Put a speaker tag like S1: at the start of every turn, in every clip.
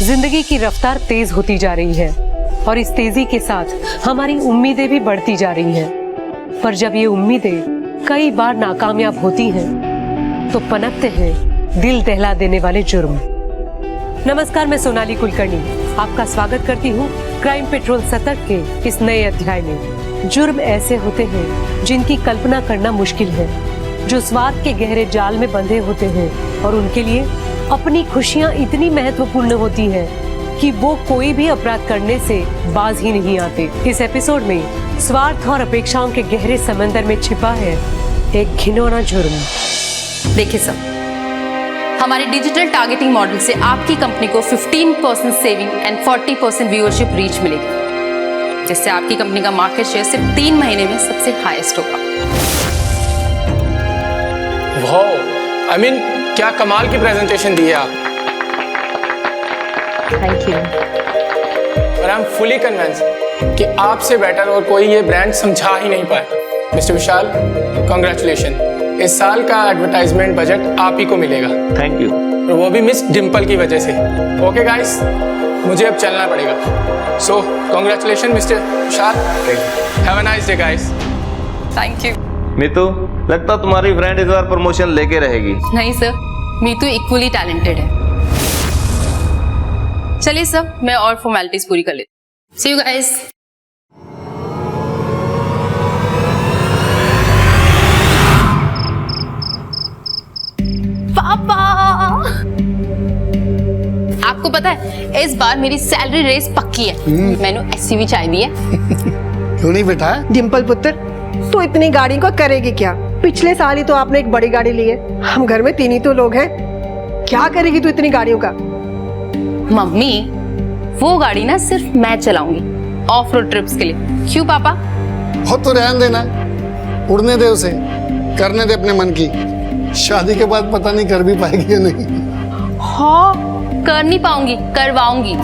S1: जिंदगी की रफ्तार तेज होती जा रही है और इस तेजी के साथ हमारी उम्मीदें भी बढ़ती जा रही हैं। पर जब ये उम्मीदें कई बार नाकामयाब होती हैं, तो पनपते हैं दिल दहला देने वाले जुर्म। नमस्कार, मैं सोनाली कुलकर्णी आपका स्वागत करती हूँ क्राइम पेट्रोल सतर्क के इस नए अध्याय में। जुर्म ऐसे होते हैं जिनकी कल्पना करना मुश्किल है, जो स्वार्थ के गहरे जाल में बंधे होते हैं और उनके लिए अपनी खुशियाँ इतनी महत्वपूर्ण होती है कि वो कोई भी अपराध करने से बाज ही नहीं आते। इस एपिसोड में स्वार्थ और अपेक्षाओं के गहरे समंदर में छिपा है एक घिनौना जुर्म।
S2: देखिए सर, हमारे डिजिटल टारगेटिंग मॉडल से आपकी कंपनी को 15% सेविंग एंड 40% व्यूअरशिप रीच मिलेगी, जिससे आपकी कंपनी का मार्केट शेयर सिर्फ 3 महीने में सबसे हाईएस्ट होगा।
S3: वाह, आई मीन क्या कमाल की प्रेजेंटेशन दी है आप।
S1: Thank you.
S3: और आई एम फुली कन्विंस कि आपसे बेटर और कोई ये ब्रांड समझा ही नहीं पाया। मिस्टर विशाल, कांग्रेचुलेशन, इस साल का एडवर्टाइजमेंट बजट आप ही को मिलेगा।
S4: Thank you.
S3: और वो भी मिस डिम्पल की वजह से। ओके गाइस, मुझे अब चलना पड़ेगा। So congratulation mister Vishal, have a nice day guys.
S2: Thank you.
S4: Meetu, लगता तुम्हारी फ्रेंड इस बार प्रमोशन लेके रहेगी।
S2: नहीं सर, मीतू इक्वली टैलेंटेड है। चलिए सर, मैं और फॉर्मेलिटीज पूरी कर लेती। सी यू गाइस। पापा, आपको पता है इस बार मेरी सैलरी रेस पक्की है। मैंने एसयूवी चाय दी है।
S5: क्यों नहीं बेटा?
S6: डिम्पल पुत्र, तू इतनी गाड़ी को करेगी क्या? पिछले साल ही तो आपने एक बड़ी गाड़ी ली है। हम घर में 3 ही तो लोग हैं। क्या करेगी तू इतनी गाड़ियों का?
S2: मम्मी, वो गाड़ी ना सिर्फ मैं चलाऊंगी ऑफ रोड ट्रिप्स के लिए। क्यों पापा?
S5: हो तो रहने देना, उड़ने दे उसे, करने दे अपने मन की। शादी के बाद पता नहीं कर भी पाएगी या नहीं।
S2: हाँ, कर नहीं पाऊंगी, करवाऊंगी।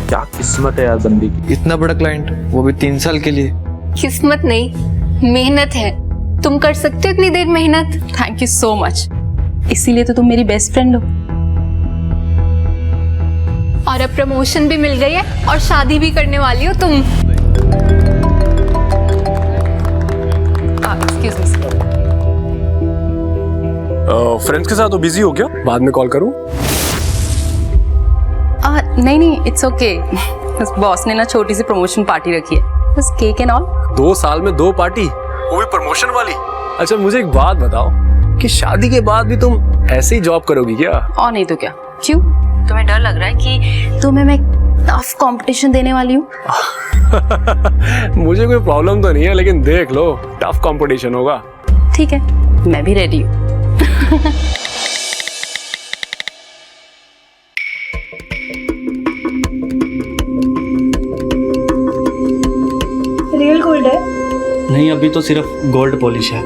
S4: क्या किस्मत है यार बंदी की।
S7: इतना बड़ा क्लाइंट, वो भी 3 साल के लिए।
S2: किस्मत नहीं, मेहनत है। तुम कर सकते हो इतनी देर मेहनत। Thank you so much. इसीलिए तो तुम मेरी बेस्ट फ्रेंड हो। और अब प्रमोशन भी मिल गई है और शादी भी करने वाली हो तुम। Excuse me.
S3: फ्रेंड्स के साथ तो बिजी हो क्या? बाद में कॉल करूं?
S2: नहीं, इट्स ओके। बस बॉस ने ना छोटी सी प्रमोशन पार्टी रखी है, बस केक एंड ऑल।
S3: 2 साल में 2 पार्टी, वो भी प्रमोशन वाली। अच्छा मुझे एक बात बताओ कि शादी के बाद भी तुम ऐसे ही जॉब करोगी क्या?
S2: और नहीं तो क्या। क्यों, तुम्हें डर लग रहा है कि तुम्हें मैं टफ कंपटीशन देने वाली हूँ?
S3: मुझे कोई प्रॉब्लम तो नहीं है, लेकिन देख लो टफ कंपटीशन होगा।
S2: ठीक है, मैं भी रेडी हूँ।
S8: रियल गोल्ड है?
S7: नहीं, अभी तो सिर्फ गोल्ड पॉलिश है।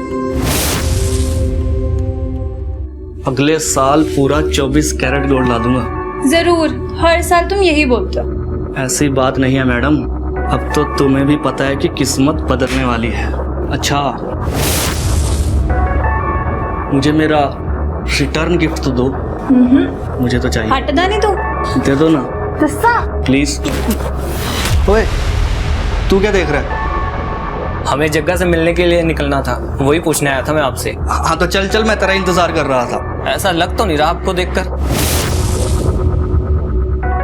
S7: अगले साल पूरा 24 कैरेट गोल्ड ला दूंगा।
S8: जरूर, हर साल तुम यही बोलते हो।
S7: ऐसी बात नहीं है मैडम, अब तो तुम्हें भी पता है कि किस्मत बदलने वाली है। अच्छा, मुझे मेरा रिटर्न गिफ्ट तो दो। मुझे तो चाहिए।
S8: हटदा नहीं तू।
S7: दे दो ना
S8: सस्ता।
S7: प्लीज। ओए, तू क्या देख रहा है?
S9: हमें जग्गा से मिलने के लिए निकलना था, वही पूछने आया था मैं आपसे।
S7: हाँ तो चल चल, मैं तेरा इंतजार कर रहा था।
S9: ऐसा लग तो नहीं रहा आपको देखकर।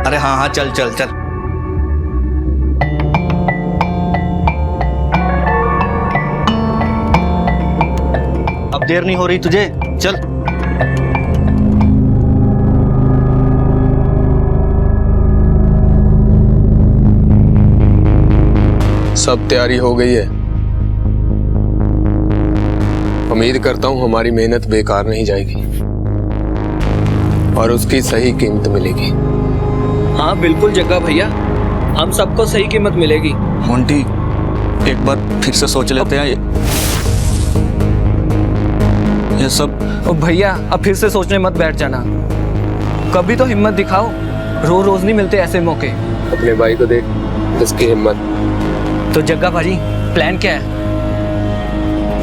S7: अरे हाँ हाँ, चल चल चल। अब देर नहीं हो रही तुझे, चल।
S10: सब तैयारी हो गई है। उम्मीद करता हूं हमारी मेहनत बेकार नहीं जाएगी और उसकी सही कीमत मिलेगी।
S9: हाँ बिल्कुल जग्गा भैया, हम सबको सही कीमत मिलेगी।
S7: मोंटी, एक बार फिर से सोच लेते हैं ये सब।
S9: भैया अब फिर से सोचने मत बैठ जाना, कभी तो हिम्मत दिखाओ। रोज रोज नहीं मिलते ऐसे मौके।
S10: अपने भाई को देख, इसकी हिम्मत।
S9: तो जग्गा भाजी प्लान क्या है?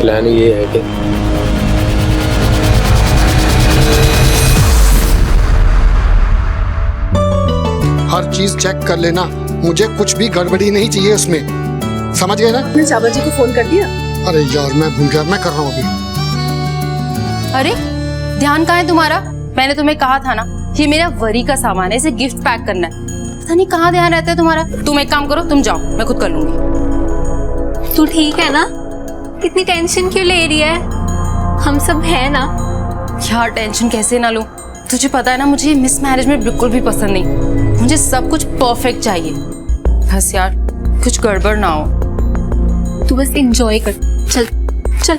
S10: प्लान ये है कि
S5: हर चीज चेक कर लेना, मुझे कुछ भी गड़बड़ी नहीं चाहिए उसमें, समझ गए ना?
S6: आपने चावल जी को फोन कर दिया?
S5: अरे यार मैं भूल गया, मैं कर रहा हूँ अभी।
S2: अरे ध्यान कहाँ है तुम्हारा? मैंने तुम्हें कहा था ना, ये मेरा वरी का सामान है, इसे गिफ्ट पैक करना है। पता नहीं कहाँ ध्यान रहता है तुम्हारा। तुम एक काम करो, तुम जाओ, मैं खुद कर लूंगी।
S8: तू ठीक है ना? इतनी टेंशन क्यों ले रही है? हम सब है ना।
S2: यार टेंशन कैसे ना लूं? तुझे पता है ना, मुझे मिस मैनेजमेंट बिल्कुल भी पसंद नहीं। मुझे सब कुछ परफेक्ट चाहिए। बस यार कुछ गड़बड़ ना हो।
S8: तू बस एंजॉय कर। चल चल।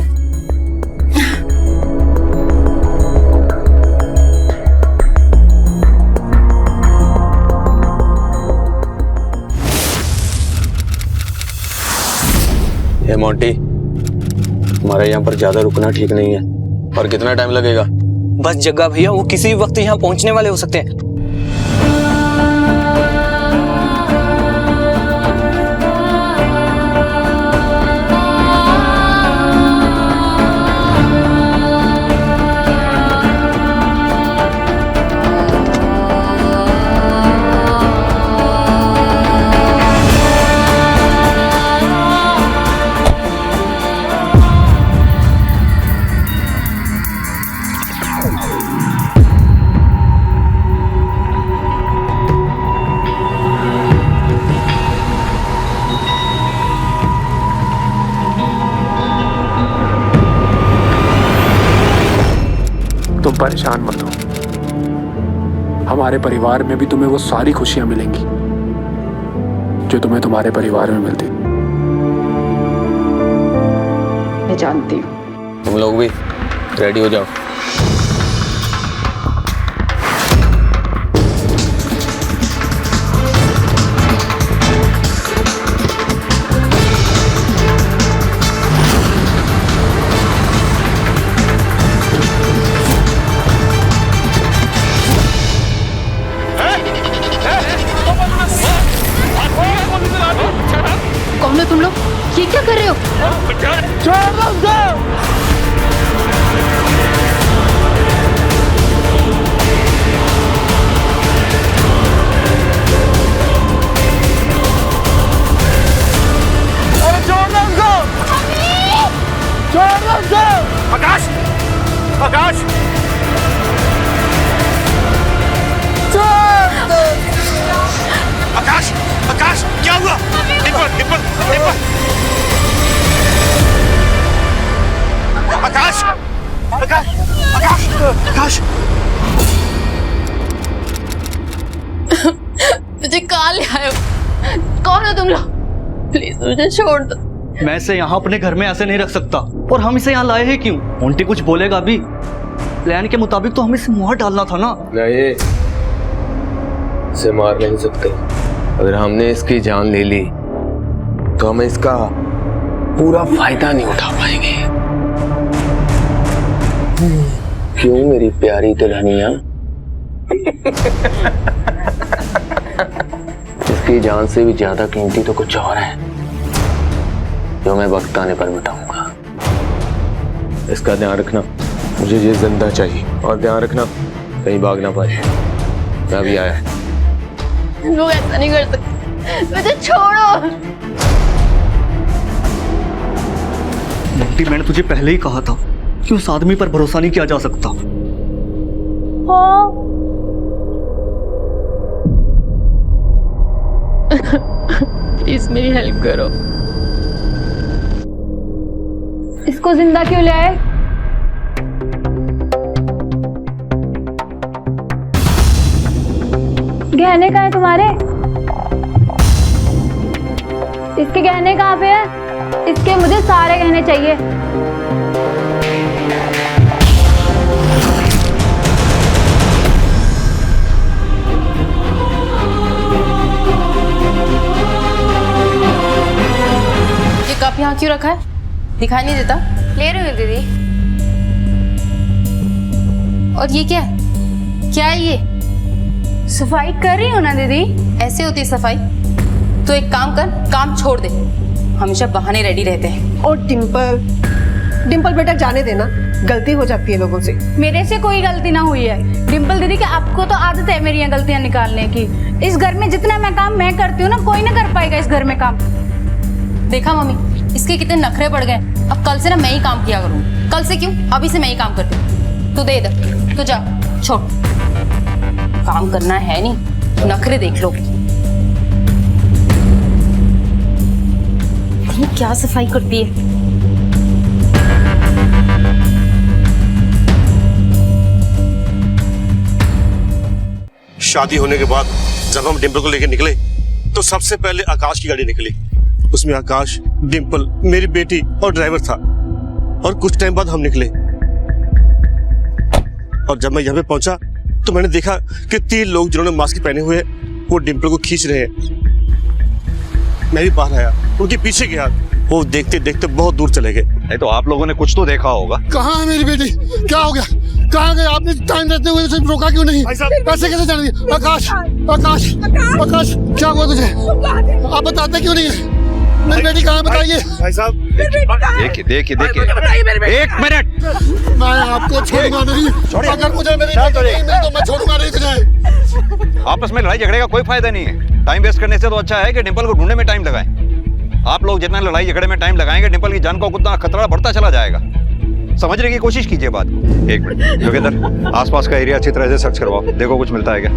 S10: ये मोंटी, हमारे यहाँ पर ज्यादा रुकना ठीक नहीं है। और कितना टाइम लगेगा?
S9: बस जग्गा भैया, वो किसी भी वक्त यहाँ पहुँचने वाले हो सकते हैं।
S11: तुम परेशान मत हो, हमारे परिवार में भी तुम्हें वो सारी खुशियां मिलेंगी जो तुम्हें तुम्हारे परिवार में मिलती।
S6: मैं जानती हूँ।
S10: तुम लोग भी रेडी हो जाओ।
S2: कौन हो तुम लोग? ये क्या कर रहे हो?
S11: आकाश! आकाश! आकाश! आकाश! क्या हुआ? आकाश! आकाश! आकाश! आकाश!
S2: मुझे कहाँ ले आए हो? कौन हो तुम लोग? प्लीज मुझे छोड़ दो।
S7: मैं इसे यहाँ अपने घर में ऐसे नहीं रख सकता। और हम इसे यहाँ लाए हैं क्यों? मोंटी कुछ बोलेगा भी? प्लान के मुताबिक तो हमें इसे मार डालना था ना।
S10: नहीं, इसे मार नहीं सकते। अगर हमने इसकी जान ले ली तो हम इसका पूरा फायदा नहीं उठा पाएंगे। क्यों मेरी प्यारी दुल्हनिया? इसकी जान से भी ज्यादा कीमती तो कुछ और है जो मैं वक्त आने पर बताऊंगा। इसका ध्यान रखना, मुझे ये जिंदा चाहिए। और ध्यान रखना कहीं भाग ना पाए। मैं अभी आया।
S2: लोग ऐसा नहीं कर सकते, मुझे छोड़ो।
S7: मोंटी, मैंने तुझे पहले ही कहा था कि उस आदमी पर भरोसा नहीं किया जा सकता।
S2: प्लीज मेरी हेल्प करो।
S8: इसको जिंदा क्यों ले आए? गहने कहाँ है तुम्हारे? इसके गहने कहाँ पे है? इसके मुझे सारे गहने चाहिए।
S2: ये कप यहाँ क्यों रखा है? दिखाई नहीं देता?
S8: ले रही हूँ दीदी।
S2: और ये क्या है? क्या है ये?
S8: सफाई कर रही हो ना दीदी?
S2: ऐसे होती है सफाई? तो एक काम कर, काम छोड़ दे। हमेशा बहाने रेडी रहते हैं।
S6: और डिम्पल बेटा जाने देना, गलती हो जाती है लोगों से।
S8: मेरे से कोई गलती ना हुई है डिम्पल दीदी, कि आपको तो आदत है मेरी यहाँ गलतियाँ निकालने की। इस घर में जितना मैं काम मैं करती हूँ ना, कोई ना कर पाएगा इस घर में काम।
S2: देखा मम्मी, इसके कितने नखरे बढ़ गए। अब कल से ना मैं ही काम किया करूँ। कल से क्यों, अभी से मैं ही काम करती हूँ। तू दे इधर, तू जा, छोड़। काम करना है नहीं, नखरे देख लो। ये क्या सफाई करती है।
S12: शादी होने के बाद जब हम डिम्पल को लेकर निकले तो सबसे पहले आकाश की गाड़ी निकली। उसमें आकाश, डिम्पल, मेरी बेटी और ड्राइवर था। और कुछ टाइम बाद हम निकले और जब मैं यहाँ पे पहुंचा तो मैंने देखा कि 3 लोग जिन्होंने मास्क पहने हुए हैं वो डिम्पल को खींच रहे हैं। मैं भी बाहर आया, उनके पीछे गया, वो देखते देखते बहुत दूर चले गए।
S13: नहीं तो आप लोगों ने कुछ तो देखा होगा।
S5: कहाँ है मेरी बेटी? क्या हो गया? कहाँ गए? आपने टाइम रहते हुए उसे रोका क्यों नहीं? पैसे कैसे जाने दिए? आकाश, आकाश, आकाश, क्या हुआ तुझे? आप बताते क्यों नहीं है? मेरी बेटी कहाँ है बताइए।
S12: भाई साहब
S13: देखिए देखिए देखिए, एक मिनट।
S5: मैं आपको छोड़ूंगा नहीं। अगर मुझे मेरी बेटी नहीं मिली तो मैं छोड़ूंगा नहीं तुझे।
S13: आपस में लड़ाई झगड़े का कोई फायदा नहीं है। टाइम वेस्ट करने से तो अच्छा है कि डिम्पल को ढूंढने में टाइम लगाएं। आप लोग जितना लड़ाई झगड़े में टाइम लगाएंगे, डिम्पल की जान को उतना खतरा बढ़ता चला जाएगा। समझने की कोशिश कीजिए बात को। एक मिनट जोगिंदर, आसपास का एरिया अच्छी तरह से सर्च करवाओ, देखो कुछ मिलता है क्या।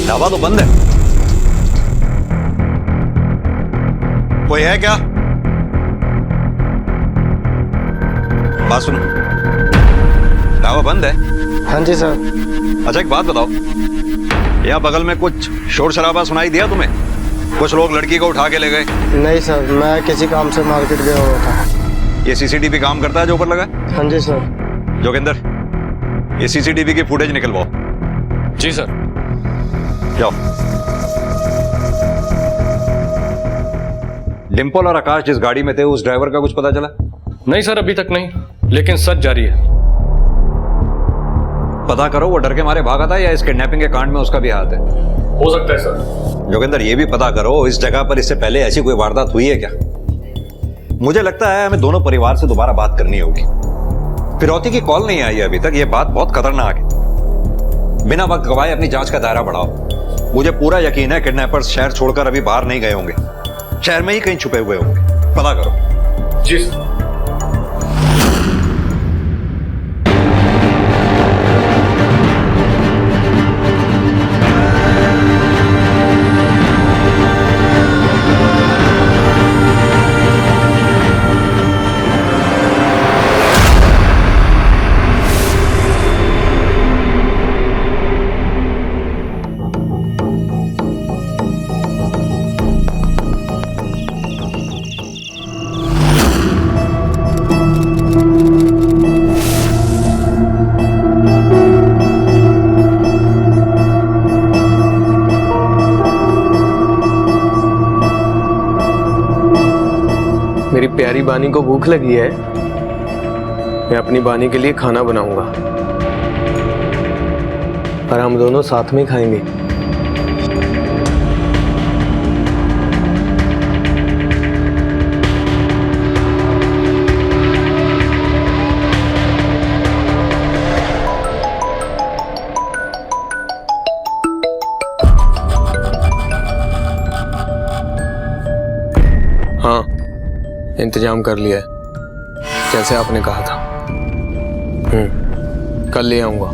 S13: ढाबा तो बंद है। कोई है क्या? बात सुनो, ढाबा बंद है?
S14: हाँ जी सर।
S13: अच्छा एक बात बताओ, यहाँ बगल में कुछ शोर शराबा सुनाई दिया तुम्हें? कुछ लोग लड़की को उठा के ले गए?
S14: नहीं सर, मैं किसी काम से मार्केट गया हुआ था।
S13: ये सीसीटीवी काम करता है जो ऊपर लगा?
S14: हाँ जी सर।
S13: जोगिंदर, ये सीसीटीवी की फुटेज निकलवाओ।
S9: जी सर।
S13: जाओ। डिम्पल और आकाश जिस गाड़ी में थे उस ड्राइवर का कुछ पता चला?
S9: नहीं सर, अभी तक नहीं, लेकिन सर्च जारी है।
S13: पता करो वो डर के मारे भागा था या इस किडनैपिंग के कांड में उसका भी हाथ है।
S9: हो सकता है सर।
S13: जोगिंदर, ये भी पता करो इस जगह पर इससे पहले ऐसी कोई वारदात हुई है क्या? मुझे लगता है हमें दोनों परिवार से दोबारा बात करनी होगी। फिरौती की कॉल नहीं आई है अभी तक, ये बात बहुत खतरनाक है। बिना वक्त गवाए अपनी जांच का दायरा बढ़ाओ। मुझे पूरा यकीन है किडनैपर्स शहर छोड़कर अभी बाहर नहीं गए होंगे, शहर में ही कहीं छुपे हुए होंगे। पता करो।
S9: जी सर।
S15: मेरी प्यारी बानी को भूख लगी है, मैं अपनी बानी के लिए खाना बनाऊंगा और हम दोनों साथ में खाएंगे। हाँ, इंतजाम कर लिया है जैसे आपने कहा था। कल ले आऊंगा।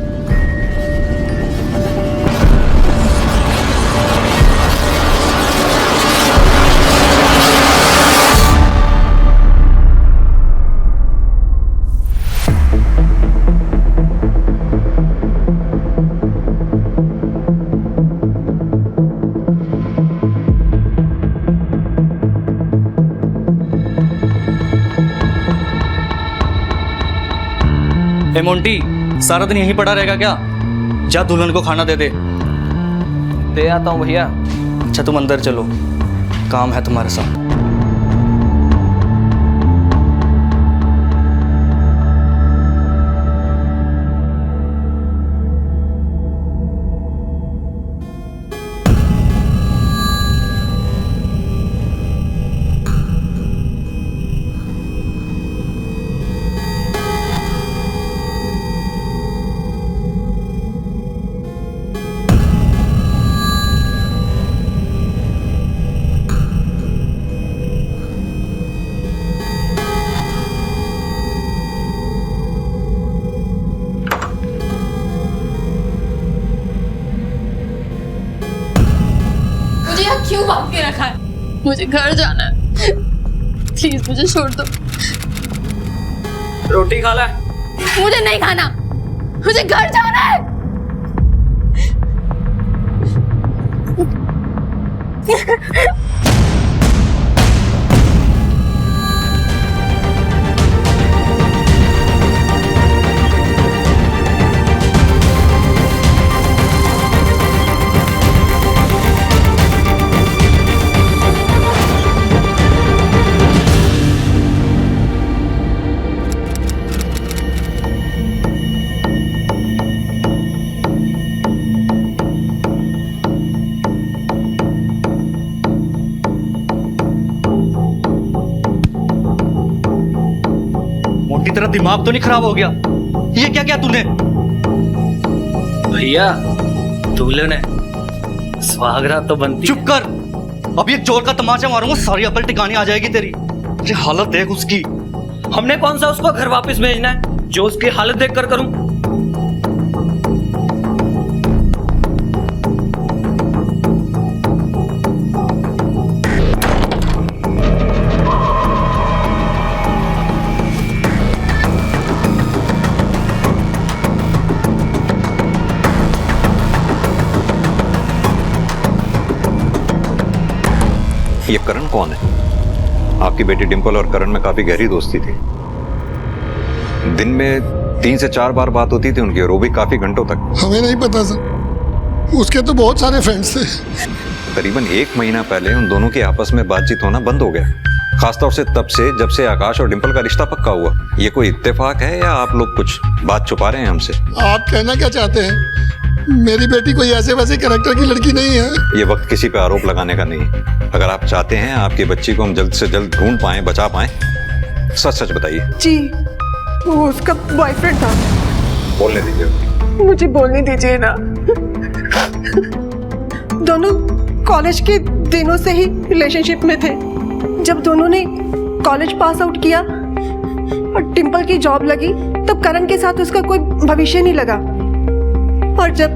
S7: ए मोंटी, सारा दिन यहीं पड़ा रहेगा क्या? जा दुल्हन को खाना दे दे।
S9: दे आता हूँ भैया।
S7: अच्छा तुम अंदर चलो, काम है तुम्हारे साथ।
S2: क्यों बांध के रखा है? मुझे घर जाना है, प्लीज मुझे छोड़ दो।
S9: रोटी खा ले।
S2: मुझे नहीं खाना, मुझे घर जाना है।
S7: मोंटी, तेरा दिमाग तो नहीं खराब हो गया? ये क्या क्या तूने?
S9: भैया दुल्हन है, सुहागरात तो बनती।
S7: चुप कर, अब ये जोर का तमाचा मारूंगा, सारी अकल ठिकाने आ जाएगी तेरी। ये हालत देख उसकी।
S9: हमने कौन सा उसको घर वापस भेजना है जो उसकी हालत देख कर करूं?
S13: ये करण कौन है? आपकी बेटी डिंपल और करण में काफी गहरी दोस्ती थी। दिन में 3 से 4 बार बात होती थी उनकी, और वो भी काफी घंटों तक।
S5: हमें नहीं पता सर, उसके तो बहुत सारे फ्रेंड्स थे।
S13: करीबन 1 महीना पहले उन दोनों के आपस में बातचीत होना बंद हो गया, खासतौर से तब से जब से आकाश और डिंपल का रिश्ता पक्का हुआ। ये कोई इत्तेफाक है या आप लोग कुछ बात छुपा रहे हैं हमसे?
S5: आप कहना क्या चाहते हैं? मेरी बेटी कोई ऐसे वैसे कैरेक्टर की लड़की नहीं है।
S13: ये वक्त किसी पे आरोप लगाने का नहीं है। अगर आप चाहते हैं आपकी बच्ची को हम जल्द से जल्द ढूंढ पाएं, बचा पाएं, सच सच बताइए।
S6: जी, वो उसका बॉयफ्रेंड था।
S13: बोलने दीजिए।
S6: मुझे बोलने दीजिए ना। दोनों कॉलेज के दिनों से ही रिलेशनशिप में थे। जब दोनों ने कॉलेज पास आउट किया और डिंपल की जॉब लगी, तब करण के साथ उसका कोई भविष्य नहीं लगा। और जब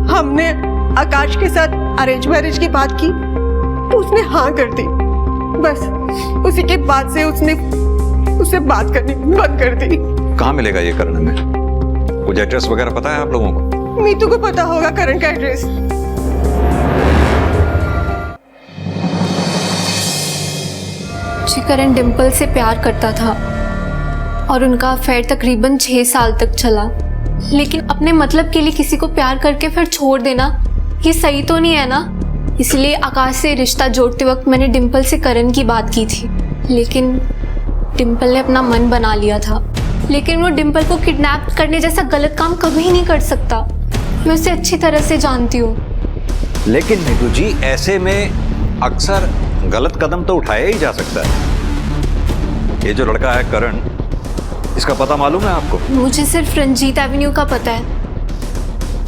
S6: हमने आकाश के साथ अरेंज मैरिज की बात की तो उसने हाँ कर दी। बस उसी के बाद से उसने उससे बात करनी बंद कर दी।
S13: कहाँ मिलेगा ये करण में? कुछ एड्रेस वगैरह पता है आप लोगों को?
S6: मीतू को पता होगा करण का एड्रेस।
S16: जी, करण डिंपल से प्यार करता था और उनका अफेयर तकरीबन 6 साल तक चला। लेकिन अपने मतलब के लिए किसी को प्यार करके फिर छोड़ देना, ये सही तो नहीं है ना। इसलिए आकाश से रिश्ता जोड़ते वक्त मैंने डिंपल से करण की बात की थी, लेकिन डिंपल ने अपना मन बना लिया था। लेकिन वो डिंपल को किडनैप करने जैसा गलत काम कभी नहीं कर सकता। मैं उसे अच्छी तरह से जानती हूँ।
S13: लेकिन नीतू जी, ऐसे में अक्सर गलत कदम तो उठाया ही जा सकता है। ये जो लड़का है करण, इसका पता मालूम है आपको?
S16: मुझे सिर्फ रंजीत एवेन्यू का पता है,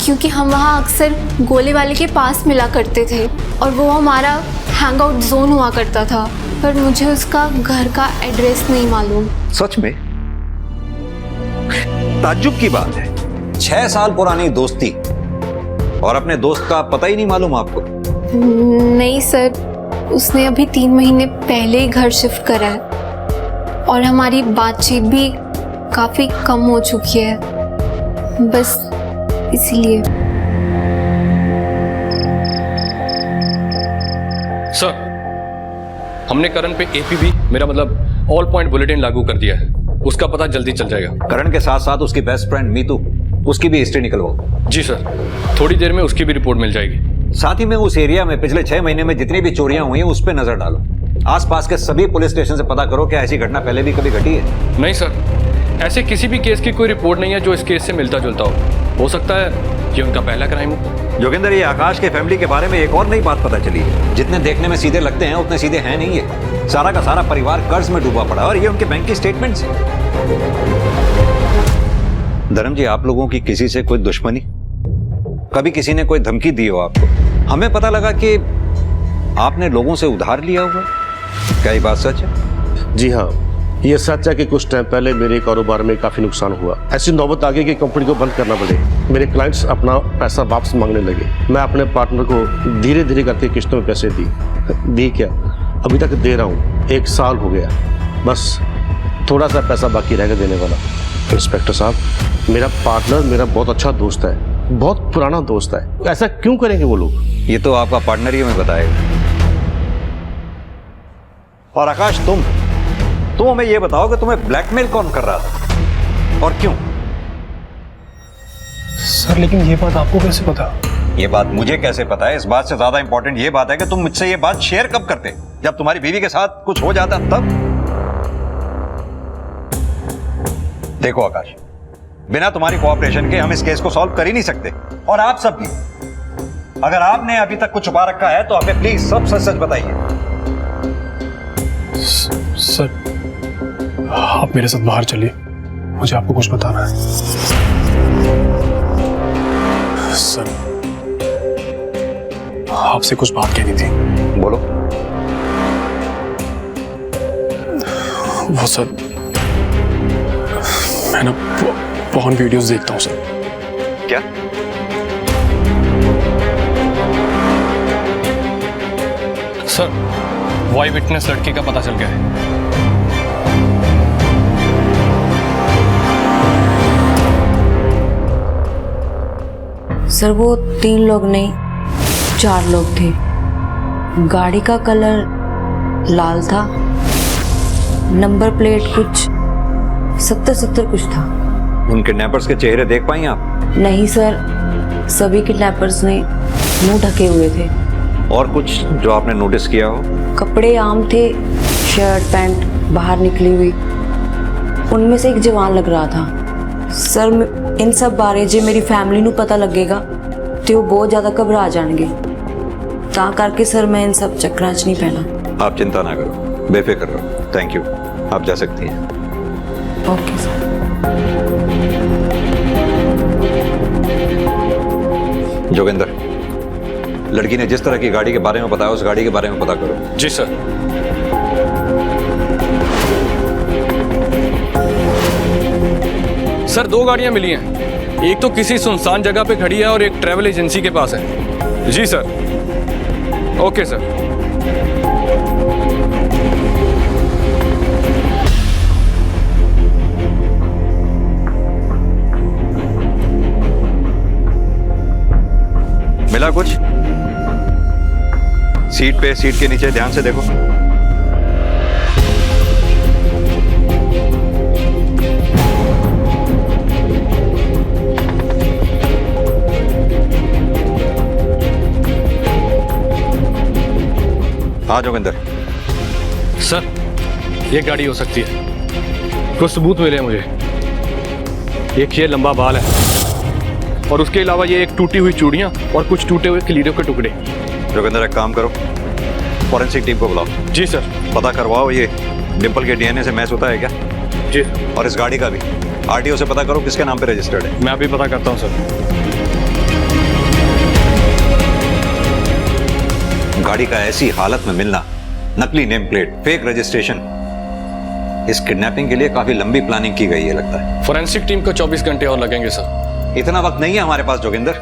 S16: क्योंकि हम वहाँ अक्सर गोले वाले के पास मिला करते थे और वो हमारा हैंग आउट जोन हुआ करता था। पर मुझे उसका घर का एड्रेस नहीं मालूम।
S13: सच में? ताज्जुब की बात है, 6 साल पुरानी दोस्ती और अपने दोस्त का पता ही नहीं मालूम आपको?
S16: नहीं सर, उसने अभी 3 महीने पहले ही घर शिफ्ट करा है और हमारी बातचीत भी काफी कम हो चुकी है, बस इसीलिए।
S17: सर, हमने करण पे एपीबी, मेरा मतलब ऑल पॉइंट बुलेटिन लागू कर दिया है उसका पता जल्दी चल जाएगा।
S13: करण के साथ साथ उसकी बेस्ट फ्रेंड मीतू, उसकी भी हिस्ट्री निकलवाओ।
S17: जी सर, थोड़ी देर में उसकी भी रिपोर्ट मिल जाएगी।
S13: साथ ही में उस एरिया में पिछले 6 महीने में जितनी भी चोरियां हुई हैं उस पर नजर डालो। आसपास के सभी पुलिस स्टेशन से पता करो क्या ऐसी घटना पहले भी कभी घटी है।
S17: नहीं सर, ऐसे किसी भी केस की कोई रिपोर्ट नहीं है जो इस केस से मिलता जुलता हो सकता है ये उनका पहला क्राइम हो।
S13: जोगिंदर, ये आकाश के फैमिली के बारे में एक और नई बात पता चली है। जितने देखने में सीधे लगते हैं उतने सीधे हैं नहीं है। सारा का सारा परिवार कर्ज में डूबा पड़ा और ये उनके बैंक की स्टेटमेंट्स हैं। धर्म जी, आप लोगों की किसी से कोई दुश्मनी, कभी किसी ने कोई धमकी दी हो आपको? हमें पता लगा कि आपने लोगों से उधार लिया हुआ, क्या ये बात सच है?
S12: जी हाँ, ये सच है कि कुछ टाइम पहले मेरे कारोबार में काफी नुकसान हुआ। ऐसी नौबत आ गई कि कंपनी को बंद करना पड़े। मेरे क्लाइंट्स अपना पैसा वापस मांगने लगे। मैं अपने पार्टनर को धीरे धीरे करके किस्तों में पैसे दी क्या, अभी तक दे रहा हूँ। 1 साल हो गया, बस थोड़ा सा पैसा बाकी रह गया देने वाला। इंस्पेक्टर साहब, मेरा पार्टनर मेरा बहुत अच्छा दोस्त है, बहुत पुराना दोस्त है। ऐसा क्यों करेंगे वो लोग?
S13: ये तो आपका पार्टनर ही हमें बताएगा। और आकाश, तुम हमें ये बताओ कि तुम्हें ब्लैकमेल कौन कर रहा था और क्यों?
S11: सर, लेकिन ये बात आपको कैसे पता?
S13: ये बात मुझे कैसे पता है, इस बात से ज्यादा इंपॉर्टेंट ये बात है कि तुम मुझसे ये बात शेयर कब करते? जब तुम्हारी बीवी के साथ कुछ हो जाता तब? देखो आकाश, बिना तुम्हारी कोऑपरेशन के हम इस केस को सॉल्व कर ही नहीं सकते। और आप सब भी, अगर आपने अभी तक कुछ छुपा रखा है तो हमें प्लीज सब सच सच बताइए।
S11: सर, आप मेरे साथ बाहर चलिए, मुझे आपको कुछ बताना है। सर, आपसे कुछ बात कहनी थी।
S13: बोलो।
S11: वो सर, मैं ना पॉर्न वीडियोस देखता हूँ सर।
S13: क्या?
S17: सर, वॉय विटनेस लड़की का पता चल गया है।
S18: सर, वो 3 लोग नहीं 4 लोग थे। गाड़ी का कलर लाल था, नंबर प्लेट कुछ 70 कुछ था।
S13: उन किडनैपर्स के चेहरे देख पाई आप?
S18: नहीं सर, सभी किडनैपर्स ने मुंह ढके हुए थे।
S13: और कुछ जो आपने नोटिस किया हो?
S18: कपड़े आम थे, शर्ट पैंट बाहर निकली हुई। उनमें से एक जवान लग रहा था। सर, इन सब बारे जे मेरी फैमिली ਨੂੰ पता लगेगा तो वो बहुत ज़्यादा घबरा जाएंगे। ਤਾਂ करके सर मैं इन सब चक्करां 'ਚ नहीं पैना।
S13: आप चिंता ना करो, बेफिक्र रहो। थैंक यू, आप जा सकती हैं।
S18: Okay sir.
S13: जोगिंदर, लड़की ने जिस तरह की गाड़ी के बारे में बताया उस गाड़ी के बारे में पता करो।
S17: जी सर। सर, 2 गाड़ियां मिली हैं। एक तो किसी सुनसान जगह पे खड़ी है और एक ट्रैवल एजेंसी के पास है। जी सर। Okay sir.
S13: मिला कुछ? सीट के नीचे ध्यान से देखो। हाँ जोगिंदर।
S17: सर, ये गाड़ी हो सकती है। कुछ सबूत मिले मुझे। एक ये लंबा बाल है और उसके अलावा ये एक टूटी हुई चूड़ियां और कुछ टूटे हुए किलीरों के टुकड़े।
S13: जोगिंदर, एक काम करो, फॉरेंसिक टीम को बुलाओ।
S17: जी सर।
S13: पता करवाओ ये डिंपल के डीएनए से मैच होता है क्या?
S17: जी।
S13: और इस गाड़ी का भी आरटीओ से पता करो किसके नाम पे रजिस्टर्ड है।
S17: मैं अभी पता करता हूँ सर।
S13: गाड़ी का ऐसी हालत में मिलना, नकली नेम प्लेट, फेक रजिस्ट्रेशन, इस किडनैपिंग के लिए काफी लंबी प्लानिंग की गई है लगता है।
S17: फॉरेंसिक टीम को 24 घंटे और लगेंगे सर।
S13: इतना वक्त नहीं है हमारे पास जोगिंदर।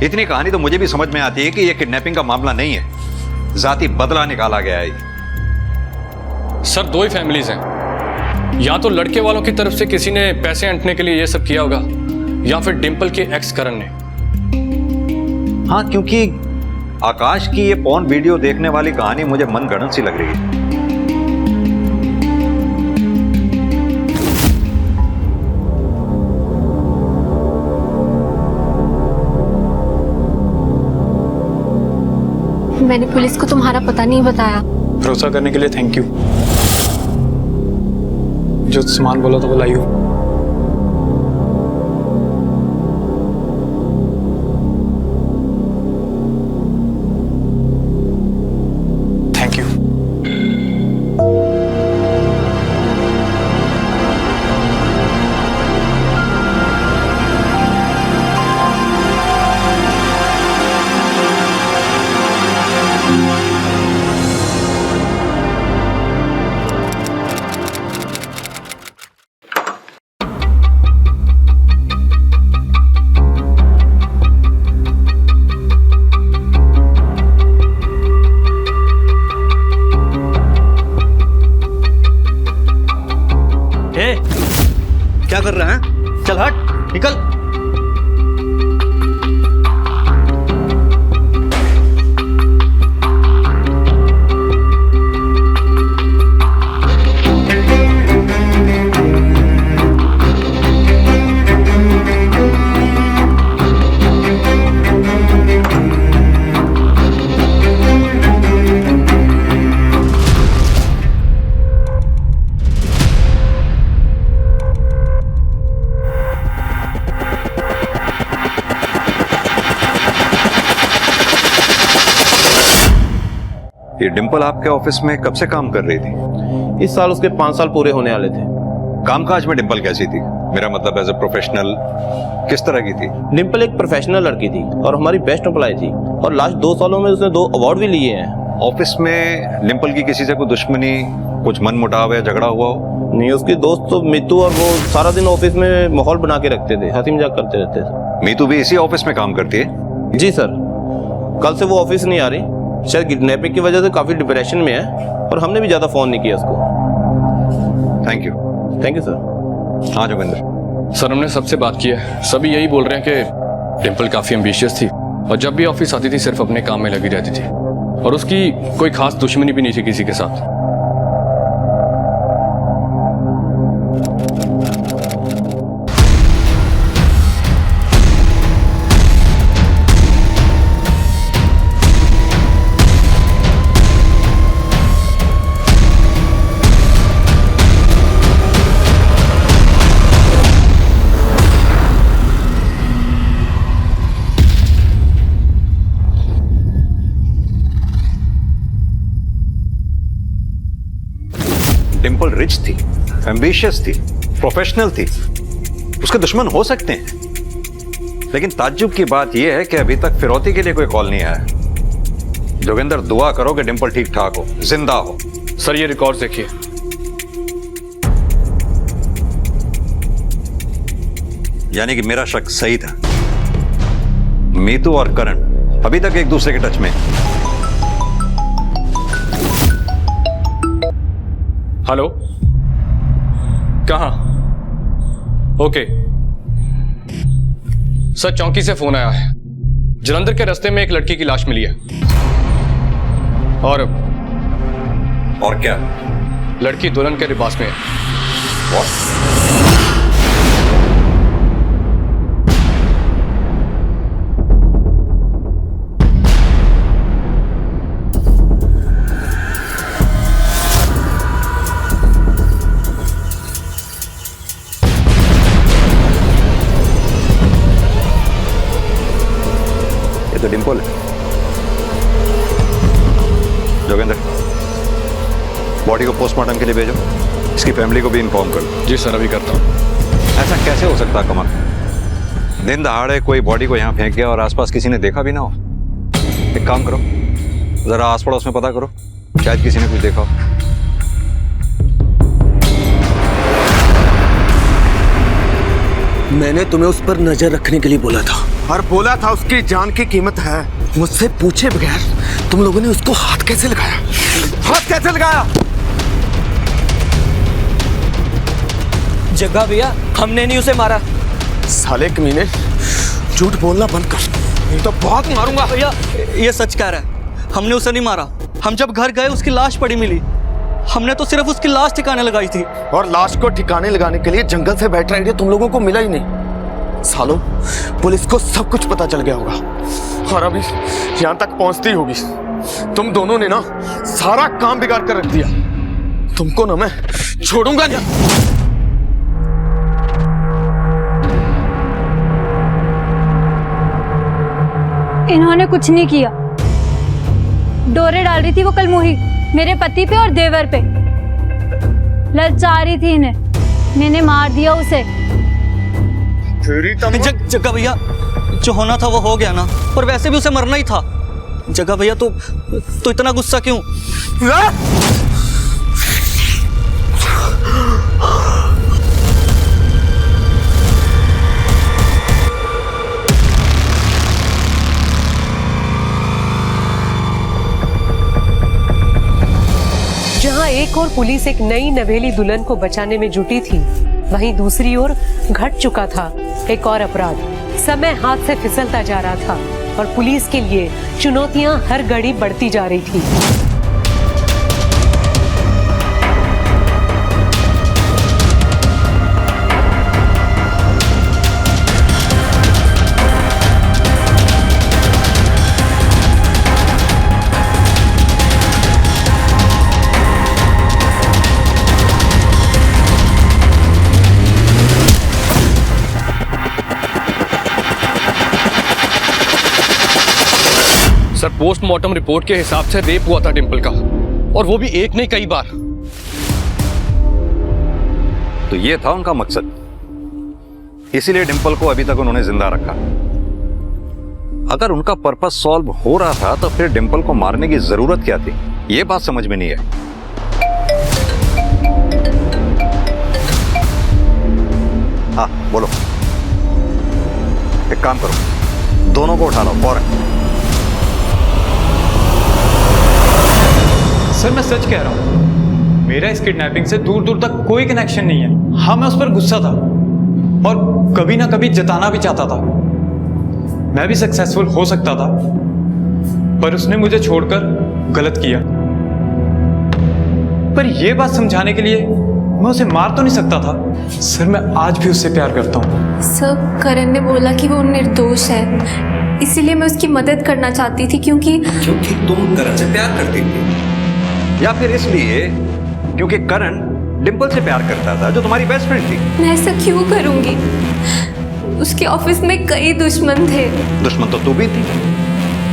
S13: इतनी कहानी तो मुझे भी समझ में आती है कि यह किडनैपिंग का मामला नहीं है, जाती बदला निकाला गया है।
S17: सर, 2 ही फैमिलीज हैं। या तो लड़के वालों की तरफ से किसी ने पैसे ऐंठने के लिए ये सब किया होगा या फिर डिंपल के एक्स करण ने।
S13: हाँ, क्योंकि आकाश की ये पॉर्न वीडियो देखने वाली कहानी मुझे मनगढ़ंत सी लग रही है।
S16: मैंने पुलिस को तुम्हारा पता नहीं बताया।
S11: भरोसा करने के लिए थैंक यू। जो सामान बोला था वो लाई हो। Thank you.
S7: क्या कर रहा है? चल हट, निकल।
S13: ये डिंपल आपके ऑफिस में कब से काम कर रही थी?
S4: इस साल उसके 5 साल पूरे होने वाले थे।
S13: कामकाज में डिंपल कैसी थी? मेरा मतलब एज ए प्रोफेशनल किस तरह की थी?
S4: डिंपल एक प्रोफेशनल लड़की थी और हमारी बेस्ट एम्प्लॉय थी और लास्ट 2 सालों में उसने 2 अवार्ड भी लिए हैं।
S13: ऑफिस में डिंपल की किसी से कोई दुश्मनी, कुछ मन मुटाव या झगड़ा हुआ हो?
S4: नहीं, उसकी दोस्त तो मीतू और वो सारा दिन ऑफिस में माहौल बना के रखते थे, हंसी मजाक करते रहते थे।
S13: मीतू भी इसी ऑफिस में काम करती है?
S4: जी सर, कल से वो ऑफिस नहीं आ रही, शायद किडनैपिंग की वजह से काफी डिप्रेशन में है और हमने भी ज्यादा फोन नहीं किया उसको।
S13: Thank you.
S4: Thank you sir.
S13: हाँ जोगिंदर।
S17: सर हमने सबसे बात की है, सभी यही बोल रहे हैं कि डिंपल काफी एम्बिशियस थी और जब भी ऑफिस आती थी सिर्फ अपने काम में लगी रहती थी और उसकी कोई खास दुश्मनी भी नहीं थी किसी के साथ।
S13: डिंपल रिच थी, एम्बिशियस थी, प्रोफेशनल थी, उसके दुश्मन हो सकते हैं, लेकिन ताज्जुब की बात यह है कि अभी तक फिरौती के लिए कोई कॉल नहीं आया। जोगिंदर दुआ करो कि डिंपल ठीक ठाक हो, जिंदा हो।
S17: सर ये रिकॉर्ड देखिए।
S13: यानी कि मेरा शक सही था, मीतू और करण अभी तक एक दूसरे के टच में।
S17: हेलो, कहाँ? ओके सर, चौकी से फोन आया है, जलंधर के रास्ते में एक लड़की की लाश मिली है। और
S13: क्या?
S17: लड़की दुल्हन के लिबास में है।
S13: तो डिंपल है। जोगिंदर, बॉडी को पोस्टमार्टम के लिए भेजो, इसकी फैमिली को भी इन्फॉर्म करो।
S17: जी सर, अभी करता हूँ।
S13: ऐसा कैसे हो सकता कमल? दिन दहाड़े कोई बॉडी को यहाँ फेंक गया और आसपास किसी ने देखा भी ना हो। एक काम करो, जरा आस पड़ोस में पता करो, शायद किसी ने कुछ देखा हो।
S14: मैंने तुम्हें उस पर नजर रखने के लिए बोला था और बोला था उसकी जान की कीमत है। मुझसे पूछे बगैर तुम लोगों ने उसको हाथ कैसे लगाया? हाथ कैसे लगाया?
S9: जग्गा भैया, हमने नहीं उसे मारा।
S14: साले कमीने, झूठ बोलना बंद कर, नहीं तो बहुत मारूंगा।
S7: भैया ये सच कह रहा है, हमने उसे नहीं मारा। हम जब घर गए उसकी लाश पड़ी मिली, हमने तो सिर्फ उसकी लाश ठिकाने लगाई थी।
S14: और लाश को ठिकाने लगाने के लिए जंगल से बैटरा आइडिया तुम लोगों को मिला ही नहीं। सालों पुलिस को सब कुछ पता चल गया होगा और अभी यहां तक पहुंचती होगी। तुम दोनों ने ना सारा काम बिगाड़ कर रख दिया। तुमको ना मैं छोड़ूंगा नहीं।
S8: इन्होंने कुछ नहीं किया। डोरे डाल रही थी वो कलमुही मेरे पति पे और देवर पे। ललचा रही थी इन्हें, मैंने मार दिया उसे।
S7: जग्गा भैया, जो होना था वो हो गया ना, और वैसे भी उसे मरना ही था। जग्गा भैया तो इतना गुस्सा क्यों?
S1: जहां एक और पुलिस एक नई नवेली दुल्हन को बचाने में जुटी थी, वहीं दूसरी ओर घट चुका था एक और अपराध। समय हाथ से फिसलता जा रहा था और पुलिस के लिए चुनौतियां हर घड़ी बढ़ती जा रही थी।
S17: सर, पोस्टमार्टम रिपोर्ट के हिसाब से रेप हुआ था डिंपल का, और वो भी एक नहीं कई बार।
S13: तो ये था उनका मकसद, इसीलिए डिंपल को अभी तक उन्होंने जिंदा रखा। अगर उनका पर्पस सॉल्व हो रहा था तो फिर डिंपल को मारने की जरूरत क्या थी, ये बात समझ में नहीं है। हाँ बोलो। एक काम करो, दोनों को उठा लो फौरन।
S19: सर मैं सच कह रहा हूँ, मेरा इस किडनैपिंग से दूर दूर तक कोई कनेक्शन नहीं है। हाँ मैं उस पर गुस्सा था और कभी ना कभी जताना भी चाहता था। मैं भी सक्सेसफुल हो सकता था, पर उसने मुझे छोड़कर गलत किया। पर यह बात समझाने के लिए मैं उसे मार तो नहीं सकता था। सर मैं आज भी उससे प्यार करता हूँ।
S16: सर करण ने बोला कि वो निर्दोष है, इसीलिए मैं उसकी मदद करना चाहती थी। क्योंकि
S13: तुम करण से प्यार करती थी, या फिर इसलिए क्योंकि करण डिंपल से प्यार करता था जो तुम्हारी बेस्ट फ्रेंड थी?
S16: मैं ऐसा क्यों करूंगी? उसके ऑफिस में कई दुश्मन थे।
S13: दुश्मन तो तू भी थी,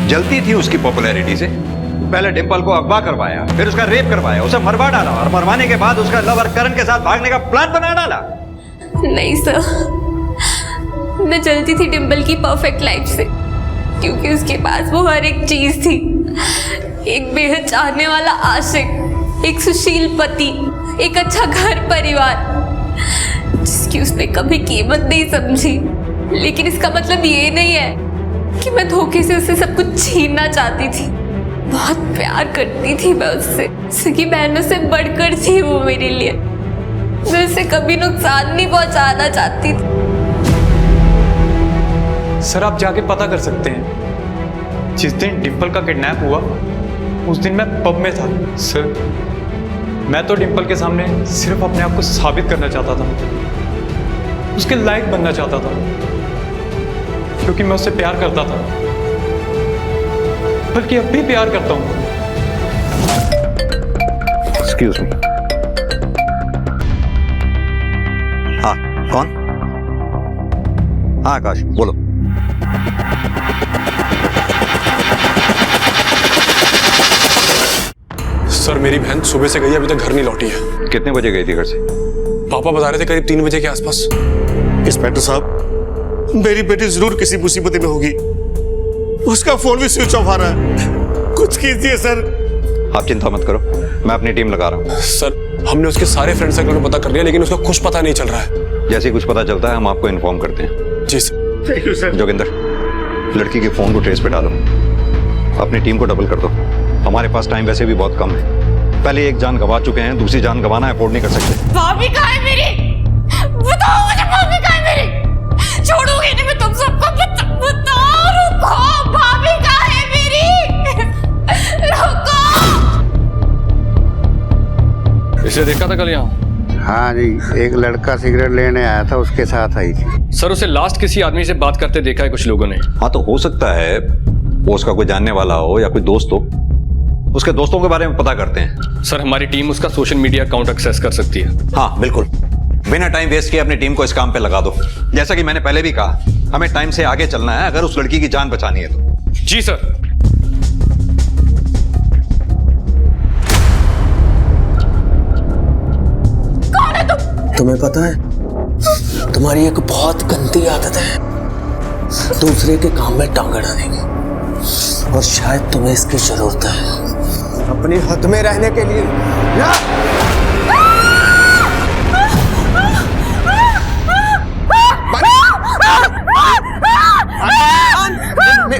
S13: जलती थी उसकी पॉपुलैरिटी से। पहले डिंपल को अगवा करवाया, फिर उसका रेप करवाया, उसे मरवा डाला, और मरवाने के बाद उसका लवर करण के साथ भागने का प्लान बना डाला।
S16: नहीं सर, मैं जलती थी डिंपल की परफेक्ट लाइफ से, क्योंकि उसके पास वो हर एक चीज थी। एक बेहद चाहने वाला आशिक, एक सुशील पति, एक अच्छा घर परिवार, जिसकी उसने कभी कीमत नहीं समझी। लेकिन इसका मतलब ये नहीं है कि मैं धोखे से उससे सब कुछ छीनना चाहती थी। बहुत प्यार करती थी मैं उससे, सगी बहनों से बढ़कर थी वो मेरे लिए। मैं उसे कभी नुकसान नहीं पहुंचाना चाहती थी।
S19: सर आप जाके पता कर सकते हैं, जिस दिन डिंपल का किडनैप हुआ उस दिन मैं पब में था। सर मैं तो डिंपल के सामने सिर्फ अपने आप को साबित करना चाहता था, उसके लायक बनना चाहता था, क्योंकि मैं उससे प्यार करता था, बल्कि अब भी प्यार करता हूं।
S13: Excuse me. हाँ कौन? हाँ आकाश बोलो।
S11: सर मेरी बहन सुबह से गई, अभी तक घर नहीं लौटी है।
S13: कितने बजे गई थी घर से?
S11: पापा बता रहे थे करीब 3 बजे के आसपास।
S12: इंस्पेक्टर साहब, मेरी बेटी जरूर किसी मुसीबत में होगी। उसका फोन भी स्विच ऑफ आ रहा है, कुछ कीजिए सर।
S13: आप चिंता मत करो, मैं अपनी टीम लगा रहा हूँ।
S11: सर हमने उसके सारे फ्रेंड सर्कल में पता कर लिया, लेकिन उसका कुछ पता नहीं चल रहा है।
S13: जैसे ही कुछ पता चलता है हम आपको इन्फॉर्म करते हैं।
S11: जी sir. Thank you sir.
S13: Joginder, लड़की के फोन को ट्रेस पे डालो, अपनी टीम को डबल कर दो। हमारे पास टाइम वैसे भी बहुत कम है। पहले एक जान गंवा चुके हैं, दूसरी जान गंवाना अफोर्ड नहीं कर सकते।
S8: भाभी कहाँ है मेरी? बताओ मुझे, भाभी कहाँ है मेरी? छोड़ूंगी नहीं मैं तुम सबको। बताओ, रुको, भाभी कहाँ है मेरी? रुको।
S17: इसे देखा था कल यहाँ?
S20: हाँ जी, एक लड़का सिगरेट लेने आया था, उसके साथ आई थी।
S17: सर उसे लास्ट किसी आदमी से बात करते देखा है कुछ लोगों ने।
S13: हाँ तो हो सकता है वो उसका कोई जानने वाला हो या कोई दोस्त हो। उसके दोस्तों के बारे में पता करते हैं।
S17: सर हमारी टीम उसका सोशल मीडिया अकाउंट एक्सेस कर सकती है।
S13: हाँ बिल्कुल, बिना टाइम वेस्ट किए अपनी टीम को इस काम पे लगा दो। जैसा कि मैंने पहले भी कहा, हमें टाइम से आगे चलना है अगर उस लड़की की जान बचानी है तो।
S17: जी सर।
S21: तुम्हें पता है तुम्हारी एक बहुत गंदी आदत है दूसरे के काम में टांग अड़ाने की, और शायद तुम्हें इसकी जरूरत है अपनी हद में रहने के लिए ना।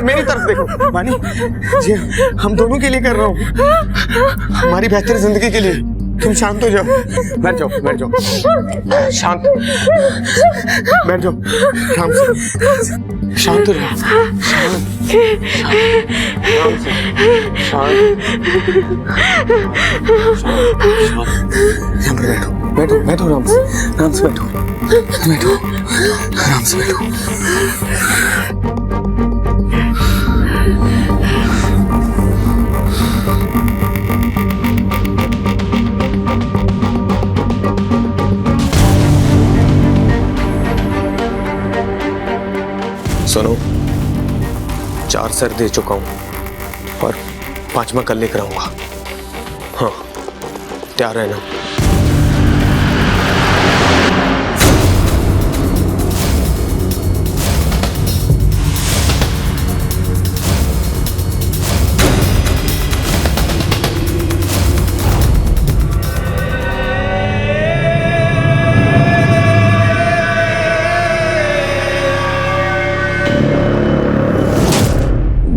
S14: मेरी तरफ देखो बानी जी, हम दोनों के लिए कर रहा हूँ, हमारी बेहतर जिंदगी के लिए। तुम शांत हो जाओ, बैठ जाओ, बैठ जाओ, शांत बैठ जाओ, आराम से, शांत हो जाओ, यहाँ पर बैठो, बैठो, बैठो, आराम से बैठो, बैठो, आराम से बैठो।
S15: सुनो, 4 सर दे चुका हूं और 5वां कल लेकर आऊंगा। हाँ, तैयार रहना।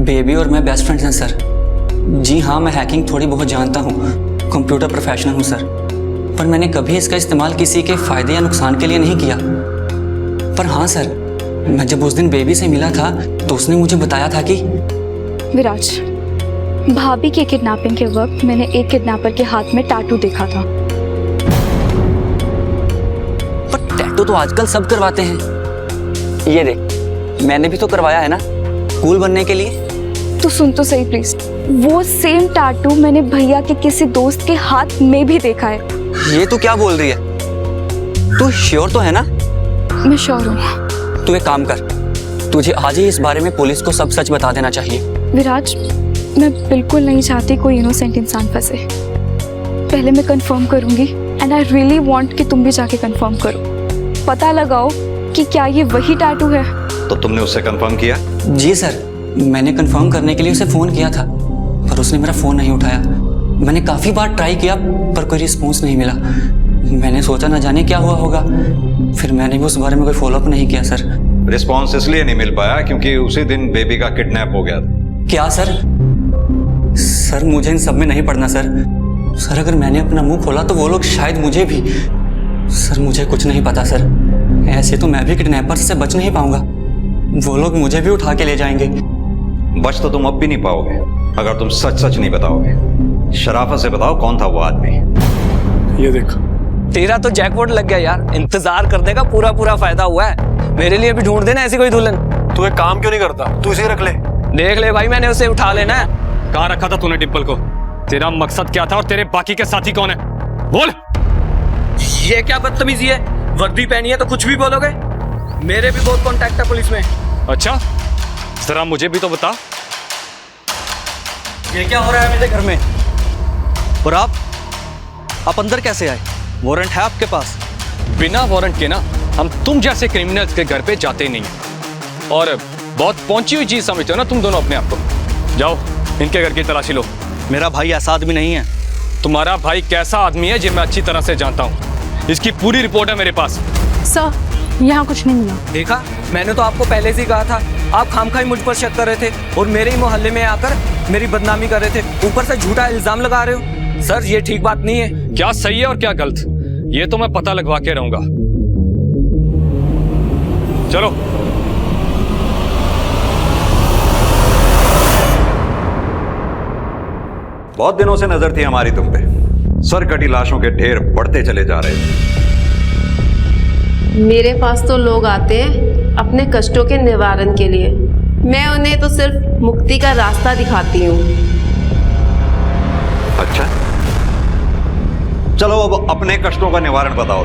S7: बेबी और मैं बेस्ट फ्रेंड्स हैं सर। जी हाँ, मैं हैकिंग थोड़ी बहुत जानता हूँ, कंप्यूटर प्रोफेशनल हूँ सर, पर मैंने कभी इसका इस्तेमाल किसी के फ़ायदे या नुकसान के लिए नहीं किया। पर हाँ सर, मैं जब उस दिन बेबी से मिला था तो उसने मुझे बताया था कि
S8: विराज, भाभी के किडनैपिंग के वक्त मैंने एक किडनैपर के हाथ में टैटू देखा था।
S7: पर टैटू तो आजकल सब करवाते हैं। ये देख, मैंने भी तो करवाया है ना, कूल बनने के लिए।
S8: तो सुन तो सही प्लीज, वो सेम टैटू मैंने भैया के किसी दोस्त के हाथ में भी देखा है।
S7: ये तू क्या बोल रही है? तू श्योर तो है ना?
S8: मैं श्योर हूँ।
S7: तू एक काम कर, तुझे आज ही इस बारे में पुलिस को सब सच बता देना चाहिए।
S8: विराज, मैं बिल्कुल नहीं चाहती कोई इनोसेंट इंसान फंसे। पहले मैं कंफर्म करूंगी, एंड आई रियली वांट कि तुम भी जाके कंफर्म करो, पता लगाओ कि क्या ये वही टैटू है।
S13: तो तुमने उससे कंफर्म किया?
S7: जी सर, मैंने कंफर्म करने के लिए उसे फ़ोन किया था, पर उसने मेरा फ़ोन नहीं उठाया। मैंने काफ़ी बार ट्राई किया पर कोई रिस्पॉन्स नहीं मिला। मैंने सोचा ना जाने क्या हुआ होगा, फिर मैंने भी उस बारे में कोई फॉलोअप नहीं किया सर।
S13: रिस्पॉन्स इसलिए नहीं मिल पाया क्योंकि उसी दिन बेबी का किडनैप हो गया था।
S7: क्या सर? सर मुझे इन सब में नहीं पड़ना सर। सर अगर मैंने अपना मुंह खोला तो वो लोग शायद मुझे भी। सर मुझे कुछ नहीं पता सर, ऐसे तो मैं भी किडनैपर से बच नहीं पाऊंगा, वो लोग मुझे भी उठा के ले जाएंगे।
S13: बच तो तुम अब भी नहीं पाओगे अगर तुम सच सच नहीं बताओगे। शराफत से बताओ कौन था वो आदमी।
S14: ये देख,
S9: तेरा तो जैकपॉट लग गया यार, इंतजार करने का पूरा पूरा फायदा हुआ है। मेरे लिए भी ढूंढ देना ऐसी कोई दुल्हन।
S14: तू एक काम क्यों नहीं करता, तू इसे रख ले।
S9: देख ले भाई, मैंने उसे उठा लेना है।
S17: कहाँ रखा था तूने डिंपल को? तेरा मकसद क्या था और तेरे बाकी के साथी कौन है? बोल।
S9: ये क्या बदतमीजी है? वर्दी पहनी है तो कुछ भी बोलोगे? मेरे भी बहुत कॉन्टैक्ट है पुलिस में।
S17: अच्छा, जरा मुझे भी तो बता।
S7: ये क्या हो रहा है मेरे घर में? और आप अंदर कैसे आए? वारंट है आपके पास?
S17: बिना वारंट के ना हम तुम जैसे क्रिमिनल्स के घर पे जाते नहीं, और बहुत पहुंची हुई चीज समझते हो ना तुम दोनों अपने आप को। जाओ इनके घर की तलाशी लो।
S7: मेरा भाई ऐसा आदमी नहीं है।
S17: तुम्हारा भाई कैसा आदमी है ये मैं अच्छी तरह से जानता हूँ, इसकी पूरी रिपोर्ट है मेरे पास।
S8: सर, यहाँ कुछ नहीं मिला।
S9: देखा, मैंने तो आपको पहले से ही कहा था। आप खामखाई मुझ पर शक कर रहे थे और मेरे ही मोहल्ले में आकर मेरी बदनामी कर रहे थे, ऊपर से झूठा इल्जाम लगा रहे हो। सर ये ठीक बात नहीं है।
S17: क्या सही है और क्या गलत, ये तो मैं पता लगवा के रहूंगा। चलो।
S13: बहुत दिनों से नजर थी हमारी तुम पे, सरकटी लाशों के ढेर बढ़ते चले जा रहे थे।
S3: मेरे पास तो लोग आते हैं अपने कष्टों के निवारण के लिए, मैं उन्हें तो सिर्फ मुक्ति का रास्ता दिखाती हूँ।
S13: अच्छा, चलो अब अपने कष्टों का निवारण बताओ।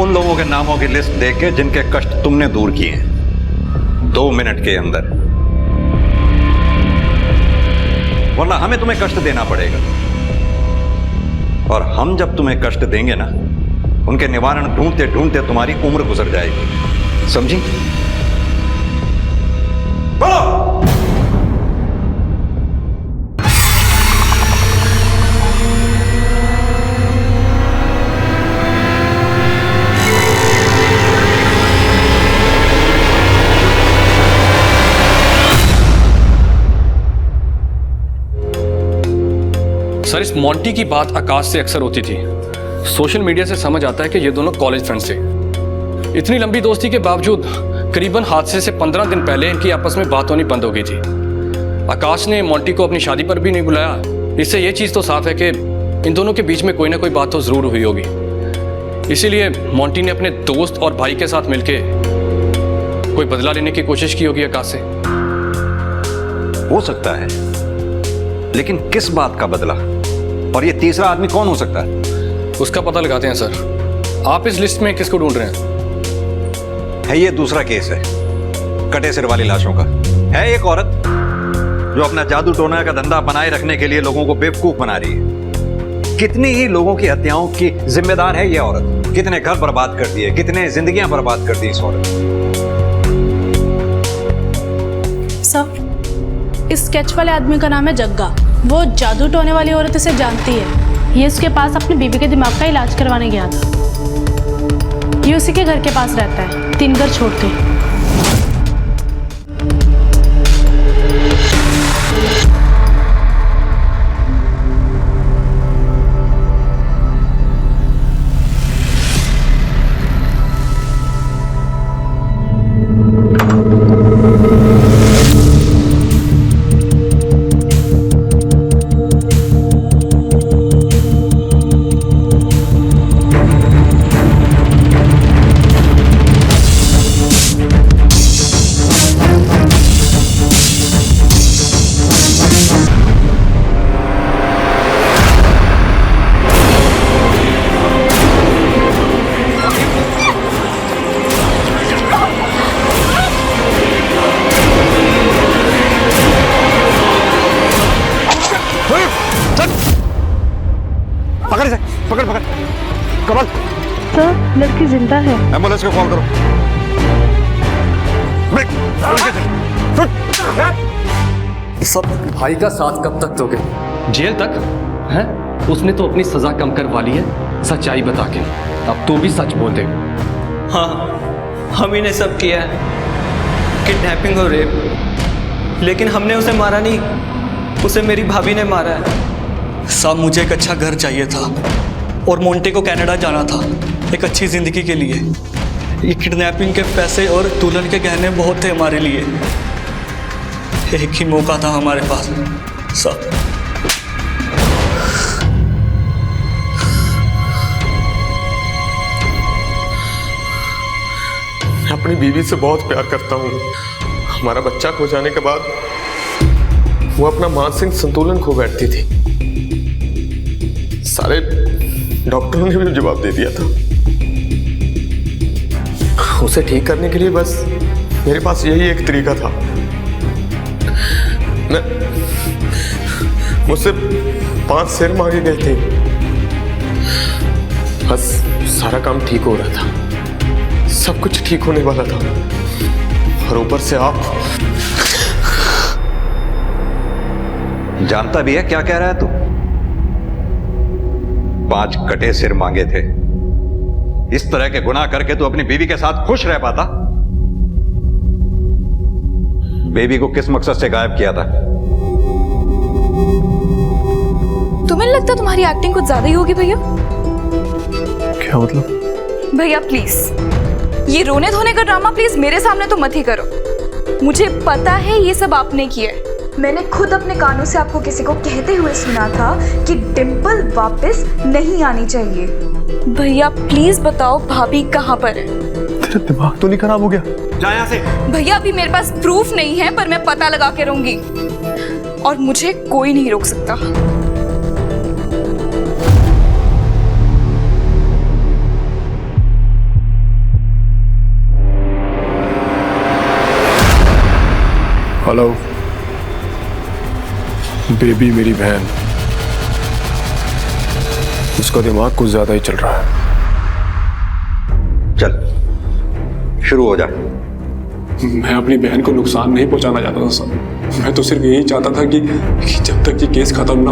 S13: उन लोगों के नामों की लिस्ट देख के जिनके कष्ट तुमने दूर किए हैं 2 मिनट के अंदर, वरना हमें तुम्हें कष्ट देना पड़ेगा। और हम जब तुम्हें कष्ट देंगे ना, उनके निवारण ढूंढते ढूंढते तुम्हारी उम्र गुजर जाएगी, समझी? बोलो।
S17: सर, इस मोंटी की बात आकाश से अक्सर होती थी। सोशल मीडिया से समझ आता है कि ये दोनों कॉलेज फ्रेंड्स थे। इतनी लंबी दोस्ती के बावजूद करीबन हादसे से 15 दिन पहले इनकी आपस में बात होनी बंद हो गई थी। आकाश ने मोंटी को अपनी शादी पर भी नहीं बुलाया। इससे ये चीज़ तो साफ है कि इन दोनों के बीच में कोई ना कोई बात तो ज़रूर हुई होगी। इसीलिए मोंटी ने अपने दोस्त और भाई के साथ मिलके कोई बदला लेने की कोशिश की होगी आकाश से।
S13: हो सकता है, लेकिन किस बात का बदला? और ये तीसरा आदमी कौन हो सकता है?
S17: उसका पता लगाते हैं सर। आप इस लिस्ट में किसको ढूंढ रहे हैं?
S13: है ये दूसरा केस है, कटे सिर वाली लाशों का। है एक औरत जो अपना जादू टोना का धंधा बनाए रखने के लिए लोगों को बेवकूफ बना रही है। कितनी ही लोगों की हत्याओं की जिम्मेदार है ये औरत। कितने घर बर्बाद कर दिए, कितने जिंदगियां बर्बाद कर दी इस औरत।
S22: सर, इस स्केच वाले आदमी का नाम है जग्गा। वो जादू टोने वाली औरत इसे जानती है। ये उसके पास अपनी बीबी के दिमाग का इलाज करवाने गया था। ये उसी के घर के पास रहता है, 3 घर छोड़ के।
S13: कमल
S22: सर, लड़की जिंदा है।
S13: एम्बुलेंस को कॉल करो।
S17: सब भाई का साथ कब तक दोगे? जेल तक हैं? उसने तो अपनी सजा कम करवा ली है सच्चाई बता के। अब तो भी सच बोल दे।
S9: हाँ, हम ही ने सब किया है, किडनैपिंग और रेप। लेकिन हमने उसे मारा नहीं, उसे मेरी भाभी ने मारा है।
S23: साहब, मुझे एक अच्छा घर चाहिए था और मोंटे को कनाडा जाना था एक अच्छी ज़िंदगी के लिए। ये किडनैपिंग के पैसे और दुल्हन के गहने बहुत थे हमारे लिए। एक ही मौका था हमारे पास साहब।
S14: मैं अपनी बीवी से बहुत प्यार करता हूँ। हमारा बच्चा खो जाने के बाद वो अपना मानसिक संतुलन खो बैठती थी। सारे डॉक्टरों ने भी जवाब दे दिया था। उसे ठीक करने के लिए बस मेरे पास यही एक तरीका था। मुझसे 5 शेर मांगे गए थे, बस सारा काम ठीक हो रहा था, सब कुछ ठीक होने वाला था। और ऊपर से आप
S13: जानता भी है क्या कह रहा है तू? 5 कटे सिर मांगे थे। इस तरह के गुनाह करके तू अपनी बीवी के साथ खुश रह पाता? बेबी को किस मकसद से गायब किया था?
S8: तुम्हें लगता तुम्हारी एक्टिंग कुछ ज्यादा ही होगी भैया?
S14: क्या मतलब?
S8: भैया प्लीज, ये रोने धोने का ड्रामा प्लीज मेरे सामने तो मत ही करो। मुझे पता है ये सब आपने किया है, मैंने खुद अपने कानों से आपको किसी को कहते हुए सुना था कि डिम्पल वापस नहीं आनी चाहिए। भैया प्लीज बताओ भाभी कहाँ पर है?
S12: तेरा दिमाग तो नहीं खराब हो गया? जा यहाँ से।
S8: भैया अभी मेरे पास प्रूफ नहीं है, पर मैं पता लगा के रहूंगी और मुझे कोई नहीं रोक सकता।
S11: हेलो बेबी, मेरी बहन, उसका दिमाग कुछ ज्यादा ही चल रहा है।
S13: चल शुरू हो जा।
S11: मैं अपनी बहन को नुकसान नहीं पहुंचाना चाहता था सर। मैं तो सिर्फ यही चाहता था कि जब तक ये केस खत्म ना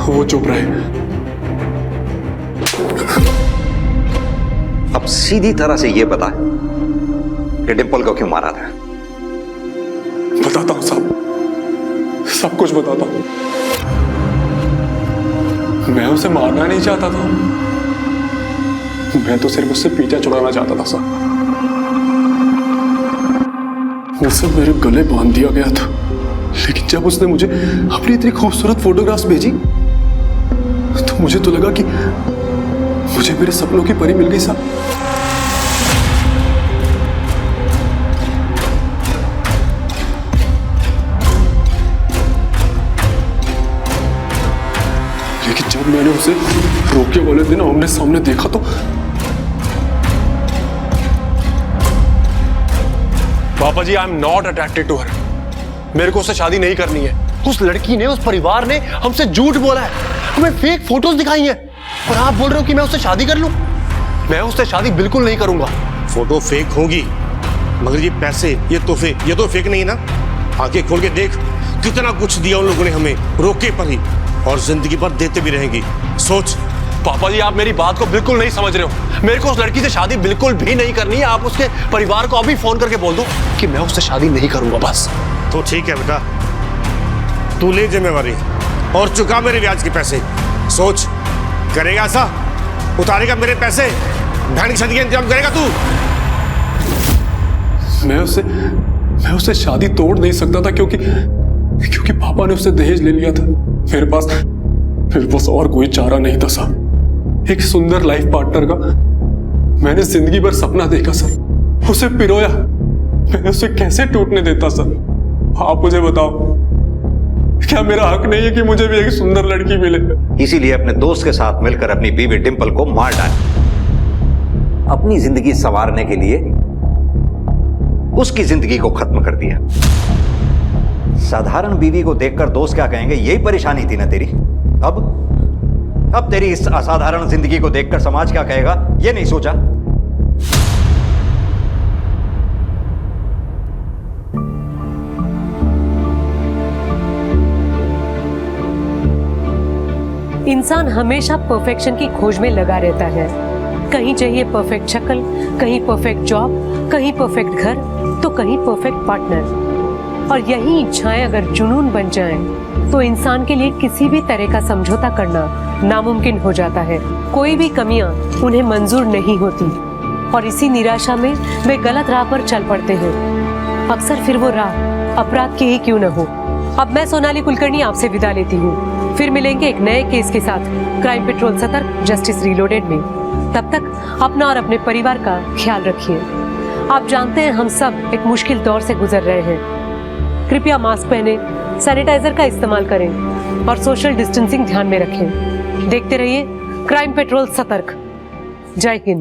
S11: हो वो चुप रहे।
S13: अब सीधी तरह से ये बता कि डिंपल को क्यों मारा था।
S11: बताता हूँ साहब, सब कुछ बताता हूँ। मैं उसे मारना नहीं चाहता था, मैं तो सिर्फ उससे पीछा छुड़ाना चाहता था सर। उसे मेरे गले बांध दिया गया था, लेकिन जब उसने मुझे अपनी इतनी खूबसूरत फोटोग्राफ्स भेजी तो मुझे तो लगा कि मुझे मेरे सपनों की परी मिल गई साहब। लेकिन जब मैंने उसे रोके वाले दिन आमने सामने देखा तो
S12: पापा जी, I am not attracted to her. मेरे को उससे शादी नहीं करनी है। उस लड़की ने, उस परिवार ने हमसे झूठ बोला है, हमें फेक फोटोज दिखाई हैं, और आप बोल रहे हो कि मैं उससे शादी कर लूं? मैं उससे शादी बिल्कुल नहीं करूंगा। फोटो फेक होगी, मगर ये पैसे, ये तोहफे, ये तो फेक नहीं है ना। आंखें खोल के देख, कितना कुछ दिया उन लोगों ने हमें, रोके पर ही, और जिंदगी भर देते भी रहेंगी। सोच। पापा जी, आप मेरी बात को बिल्कुल नहीं समझ रहे हो। मेरे को उस लड़की से शादी बिल्कुल भी नहीं करनी है। आप उसके परिवार को अभी फोन करके बोल दो कि मैं उससे शादी नहीं करूंगा, बस। तो ठीक है बेटा, तू ले जिम्मेवारी और चुका मेरे ब्याज के पैसे। सोच, करेगा ऐसा? उतारेगा मेरे पैसे? बहन की शादी का इंतजाम करेगा तू?
S11: मैं उससे शादी तोड़ नहीं सकता था क्योंकि पापा ने उससे दहेज ले लिया था। मेरे पास और कोई चारा नहीं था साहब। एक सुंदर लाइफ पार्टनर का मैंने जिंदगी भर सपना देखा सर, उसे पिरोया। मैं उसे कैसे टूटने देता सर? आप मुझे बताओ, क्या मेरा हक नहीं है कि मुझे भी एक सुंदर लड़की मिले?
S13: इसीलिए अपने दोस्त के साथ मिलकर अपनी बीवी डिंपल को मार डाला। अपनी जिंदगी संवारने के लिए उसकी जिंदगी को खत्म कर दिया। साधारण बीवी को देखकर दोस्त क्या कहेंगे, यही परेशानी थी ना तेरी। अब तेरी इस असाधारण जिंदगी को देखकर समाज क्या कहेगा, ये नहीं सोचा?
S1: इंसान हमेशा परफेक्शन की खोज में लगा रहता है। कहीं चाहिए परफेक्ट शक्ल, कहीं परफेक्ट जॉब, कहीं परफेक्ट घर, तो कहीं परफेक्ट पार्टनर। और यही इच्छाएं अगर जुनून बन जाएं, तो इंसान के लिए किसी भी तरह का समझौता करना नामुमकिन हो जाता है। कोई भी कमियां उन्हें मंजूर नहीं होती और इसी निराशा में वे गलत राह पर चल पड़ते हैं। अक्सर फिर वो राह अपराध की ही क्यों न हो। अब मैं सोनाली कुलकर्णी आपसे विदा लेती हूँ। फिर मिलेंगे एक नए केस के साथ क्राइम पेट्रोल सतर्क जस्टिस रीलोडेड में। तब तक अपना और अपने परिवार का ख्याल रखिए। आप जानते हैं हम सब एक मुश्किल दौर से गुजर रहे हैं। कृपया मास्क पहने, सैनिटाइजर का इस्तेमाल करें और सोशल डिस्टेंसिंग ध्यान में रखें। देखते रहिए क्राइम पेट्रोल सतर्क। जय हिंद।